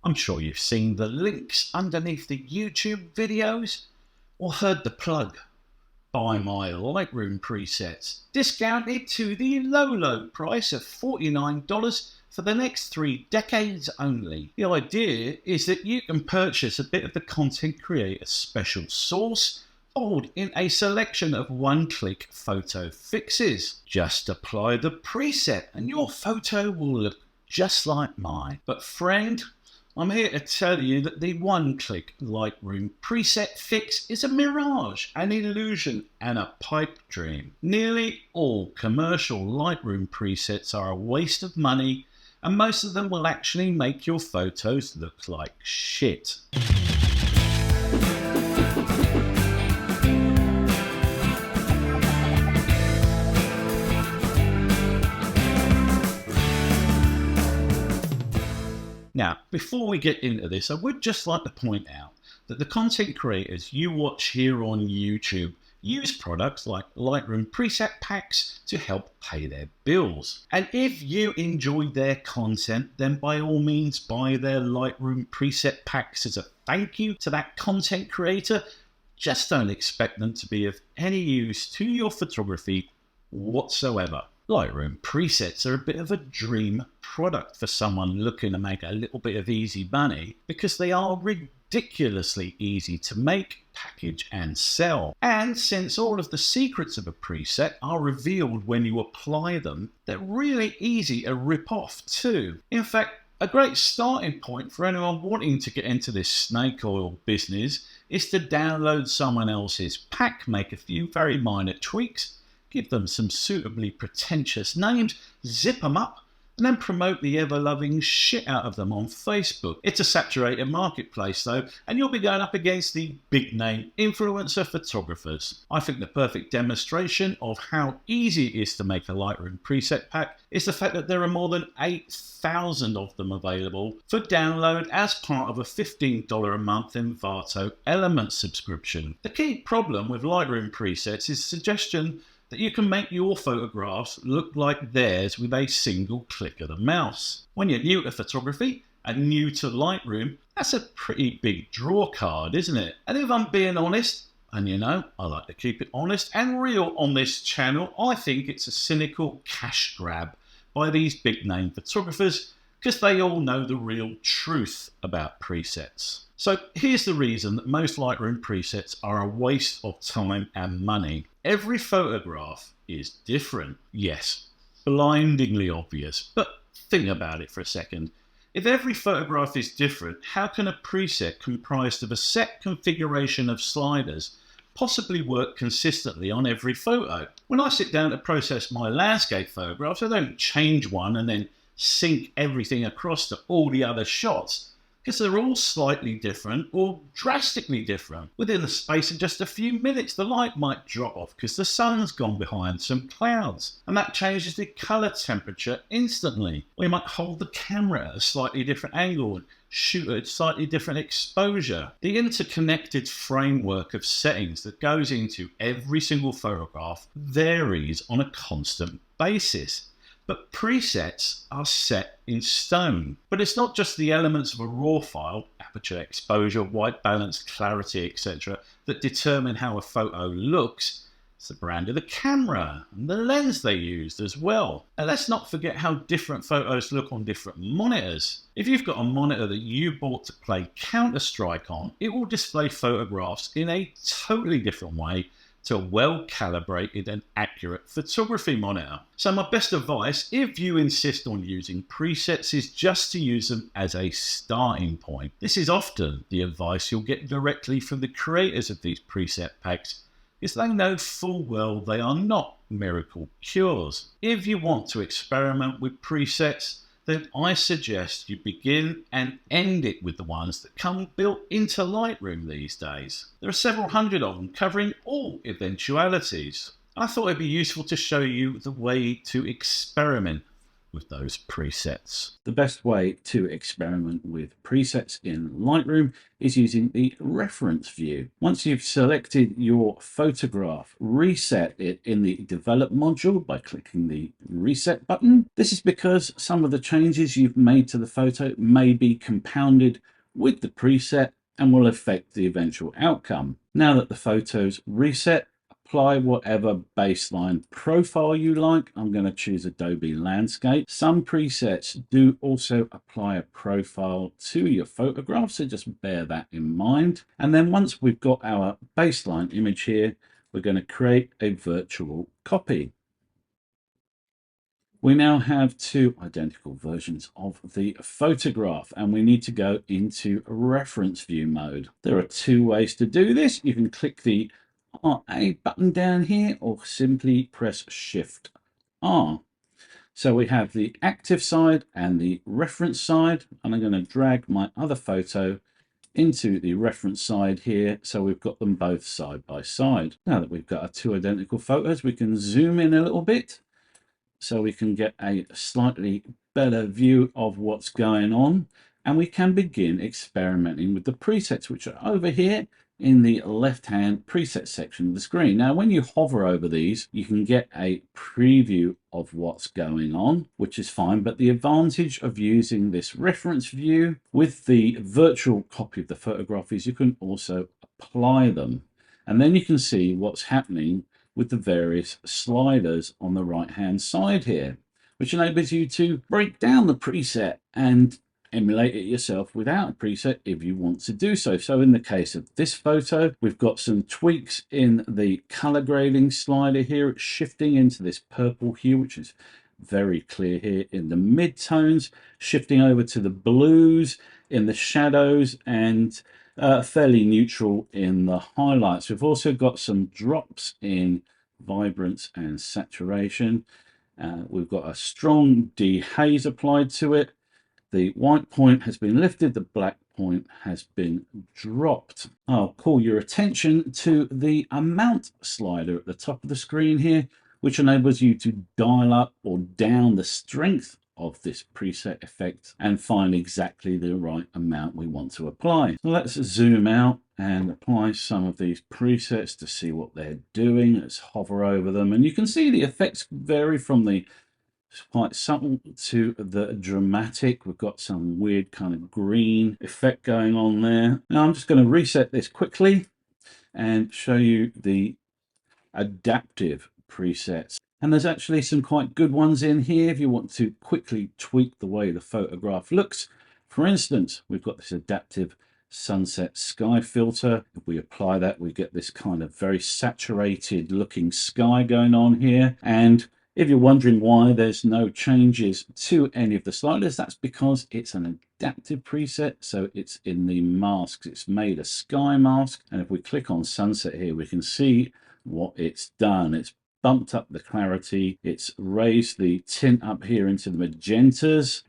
I'm sure you've seen the links underneath the YouTube videos or heard the plug. Buy my Lightroom presets, discounted to the low price of $49 for the next 3 decades only. The idea is that you can purchase a bit of the content creator's special sauce, fold in a selection of one-click photo fixes. Just apply the preset and your photo will look just like mine. But friend, I'm here to tell you that the one-click Lightroom preset fix is a mirage, an illusion, and a pipe dream. Nearly all commercial Lightroom presets are a waste of money, and most of them will actually make your photos look like shit. Now, before we get into this, I would just like to point out that the content creators you watch here on YouTube use products like Lightroom preset packs to help pay their bills. And if you enjoy their content, then by all means buy their Lightroom preset packs as a thank you to that content creator. Just don't expect them to be of any use to your photography whatsoever. Lightroom presets are a bit of a dream product for someone looking to make a little bit of easy money because they are ridiculously easy to make, package and sell. And since all of the secrets of a preset are revealed when you apply them, they're really easy to rip off too. In fact, a great starting point for anyone wanting to get into this snake oil business is to download someone else's pack, make a few very minor tweaks, give them some suitably pretentious names, zip them up, and then promote the ever-loving shit out of them on Facebook. It's a saturated marketplace though, and you'll be going up against the big-name influencer photographers. I think the perfect demonstration of how easy it is to make a Lightroom preset pack is the fact that there are more than 8,000 of them available for download as part of a $15 a month Envato Elements subscription. The key problem with Lightroom presets is the suggestion that you can make your photographs look like theirs with a single click of the mouse. When you're new to photography and new to Lightroom, that's a pretty big draw card, isn't it? And if I'm being honest, and you know, I like to keep it honest and real on this channel, I think it's a cynical cash grab by these big name photographers because they all know the real truth about presets. So here's the reason that most Lightroom presets are a waste of time and money. Every photograph is different. Yes, blindingly obvious, but think about it for a second. If every photograph is different, how can a preset comprised of a set configuration of sliders possibly work consistently on every photo? When I sit down to process my landscape photographs, I don't change one and then sync everything across to all the other shots, because they're all slightly different or drastically different. Within the space of just a few minutes, the light might drop off because the sun's gone behind some clouds, and that changes the color temperature instantly. Or you might hold the camera at a slightly different angle and shoot at slightly different exposure. The interconnected framework of settings that goes into every single photograph varies on a constant basis. But presets are set in stone. But it's not just the elements of a raw file, aperture, exposure, white balance, clarity, etc., that determine how a photo looks. It's the brand of the camera and the lens they used as well. And let's not forget how different photos look on different monitors. If you've got a monitor that you bought to play Counter-Strike on, it will display photographs in a totally different way to a well-calibrated and accurate photography monitor. So my best advice, if you insist on using presets, is just to use them as a starting point. This is often the advice you'll get directly from the creators of these preset packs, because they know full well they are not miracle cures. If you want to experiment with presets, then I suggest you begin and end it with the ones that come built into Lightroom these days. There are several hundred of them covering all eventualities. I thought it'd be useful to show you the way to experiment with those presets. The best way to experiment with presets in Lightroom is using the reference view. Once you've selected your photograph, reset it in the develop module by clicking the reset button. This is because some of the changes you've made to the photo may be compounded with the preset and will affect the eventual outcome. Now that the photo's reset, apply whatever baseline profile you like. I'm going to choose Adobe Landscape. Some presets do also apply a profile to your photograph, so just bear that in mind. And then once we've got our baseline image here, we're going to create a virtual copy. We now have two identical versions of the photograph, and we need to go into reference view mode. There are two ways to do this. You can click the RA button down here or simply press Shift R. So we have the active side and the reference side, and I'm going to drag my other photo into the reference side here, so we've got them both side by side. Now that we've got our two identical photos, we can zoom in a little bit so we can get a slightly better view of what's going on, and we can begin experimenting with the presets, which are over here in the left hand preset section of the screen. Now when you hover over these, you can get a preview of what's going on, which is fine, but the advantage of using this reference view with the virtual copy of the photograph is you can also apply them, and then you can see what's happening with the various sliders on the right hand side here, which enables you to break down the preset and emulate it yourself without a preset if you want to do so. So in the case of this photo, we've got some tweaks in the color grading slider here. It's shifting into this purple hue, which is very clear here in the mid-tones, shifting over to the blues in the shadows, and fairly neutral in the highlights. We've also got some drops in vibrance and saturation. We've got a strong dehaze applied to it. The white point has been lifted, the black point has been dropped. I'll call your attention to the amount slider at the top of the screen here, which enables you to dial up or down the strength of this preset effect and find exactly the right amount we want to apply. So let's zoom out and apply some of these presets to see what they're doing. Let's hover over them, and you can see the effects vary from the quite subtle to the dramatic. We've got some weird kind of green effect going on there. Now I'm just going to reset this quickly and show you the adaptive presets. And there's actually some quite good ones in here if you want to quickly tweak the way the photograph looks. For instance, we've got this adaptive sunset sky filter. If we apply that, we get this kind of very saturated looking sky going on here. And if you're wondering why there's no changes to any of the sliders, that's because it's an adaptive preset, so it's in the masks. It's made a sky mask, and if we click on sunset here, we can see what it's done. It's bumped up the clarity, it's raised the tint up here into the magentas,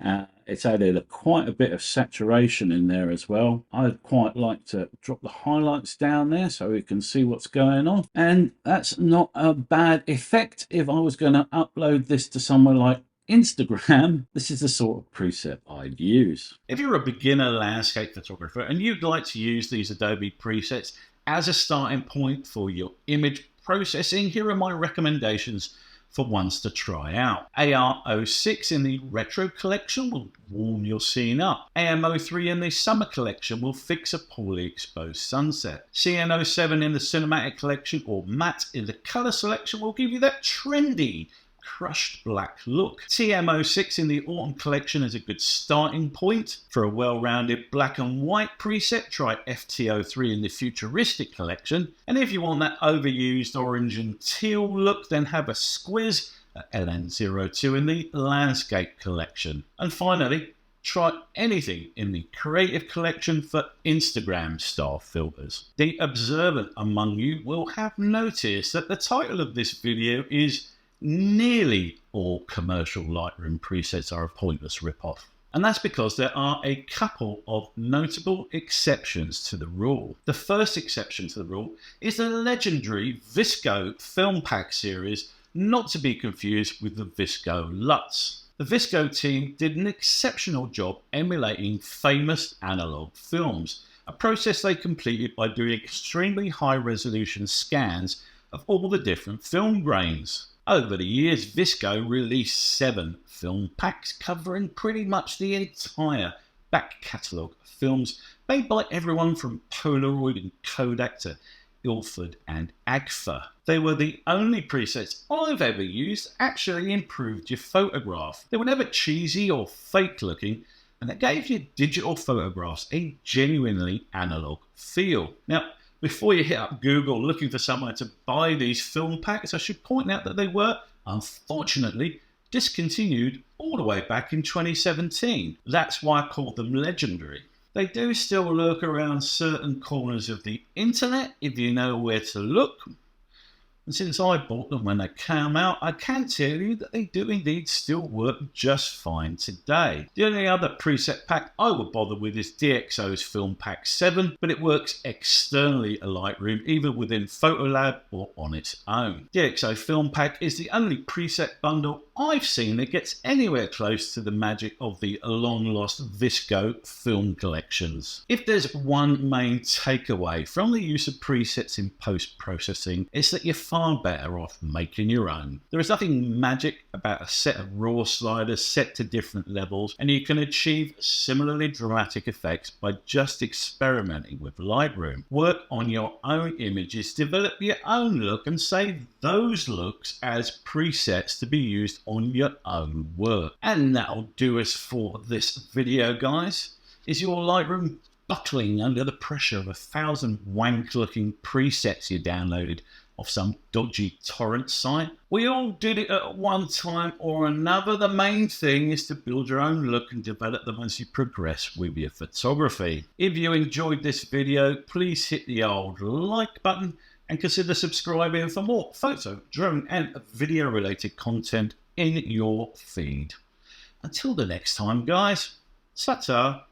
it's added quite a bit of saturation in there as well. I'd quite like to drop the highlights down there so we can see what's going on, and that's not a bad effect. If I was going to upload this to somewhere like Instagram, this is the sort of preset I'd use. If you're a beginner landscape photographer and you'd like to use these Adobe presets as a starting point for your image processing, here are my recommendations for ones to try out. AR06 in the Retro collection will warm your scene up. AM03 in the Summer collection will fix a poorly exposed sunset. CN07 in the Cinematic collection or Matte in the Color selection will give you that trendy crushed black look. TM06 in the Autumn collection is a good starting point. For a well-rounded black and white preset, try FT03 in the Futuristic collection. And if you want that overused orange and teal look, then have a squiz at LN02 in the Landscape collection. And finally, try anything in the Creative collection for Instagram style filters. The observant among you will have noticed that the title of this video is nearly all commercial Lightroom presets are a pointless ripoff. And that's because there are a couple of notable exceptions to the rule. The first exception to the rule is the legendary Visco film pack series, not to be confused with the Visco LUTs. The Visco team did an exceptional job emulating famous analog films, a process they completed by doing extremely high-resolution scans of all the different film grains. Over the years, Visco released 7 film packs covering pretty much the entire back catalogue of films made by everyone from Polaroid and Kodak to Ilford and Agfa. They were the only presets I've ever used that actually improved your photograph. They were never cheesy or fake looking, and it gave your digital photographs a genuinely analog feel. Now, before you hit up Google looking for somewhere to buy these film packs, I should point out that they were, unfortunately, discontinued all the way back in 2017. That's why I called them legendary. They do still lurk around certain corners of the internet if you know where to look. And since I bought them when they came out, I can tell you that they do indeed still work just fine today. The only other preset pack I would bother with is DxO's Film Pack 7, but it works externally at Lightroom, either within Photolab or on its own. DxO Film Pack is the only preset bundle I've seen that gets anywhere close to the magic of the long-lost Visco film collections. If there's one main takeaway from the use of presets in post-processing, it's that you're far better off making your own. There is nothing magic about a set of raw sliders set to different levels, and you can achieve similarly dramatic effects by just experimenting with Lightroom. Work on your own images, develop your own look, and save those looks as presets to be used on your own work. And that'll do us for this video, guys. Is your Lightroom buckling under the pressure of 1,000 wank-looking presets you downloaded off some dodgy torrent site? We all did it at one time or another. The main thing is to build your own look and develop them as you progress with your photography. If you enjoyed this video, please hit the old like button and consider subscribing for more photo, drone and video related content in your feed. Until the next time, guys, ta-ta.